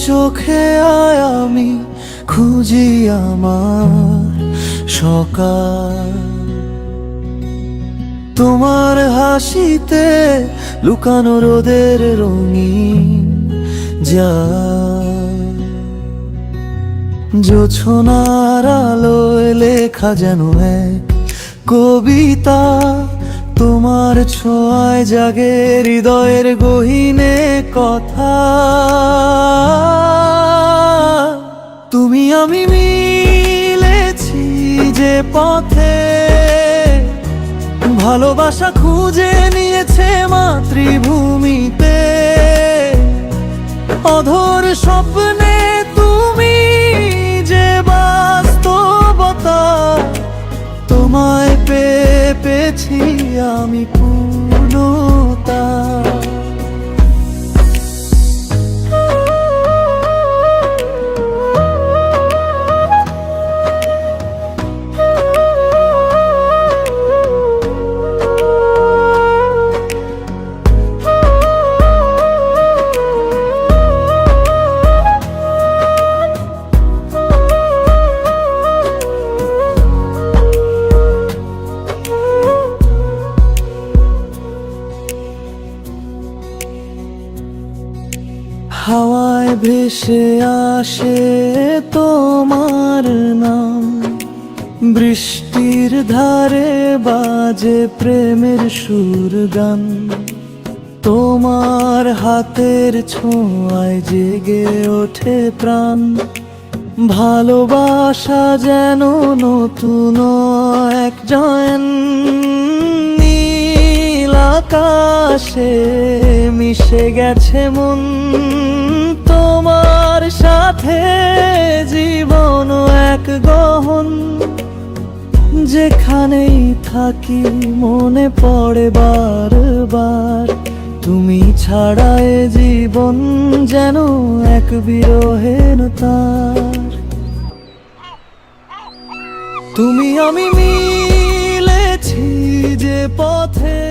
চোখে আয় আমি খুঁজি আমার সকাল। তোমার হাসিতে লুকানো রোদের রঙিন যা জোছনার আলোয় লেখা যেন এক কবিতা। তোমার ছোঁয়ায় জাগে হৃদয়ের গহীনে কথা। তুমি আমি মিলেছি যে পথে, ভালোবাসা খুঁজে নিয়েছে মাতৃভূমিতে। অধর স্বপ্নে তুমি যে বাস্তবতা, তোমায় পেয়েছি আমি পূর্ণতা। হাওয়ায় ভেসে আসে তোমার নাম, বৃষ্টির ধারে বাজে প্রেমের সুর গান। তোমার হাতের ছোঁয়ায় জেগে ওঠে প্রাণ। ভালোবাসা যেন নতুন এক জয়ন, নীল আকাশে মিশে গেছে মন। তোমার সাথে জীবন এক গহন, যেখানেই থাকি মনে পড়ে বারবার। তুমি ছাড়া এ জীবন যেন এক বিরহের তার। তুমি আমি মিলেছি যে পথে,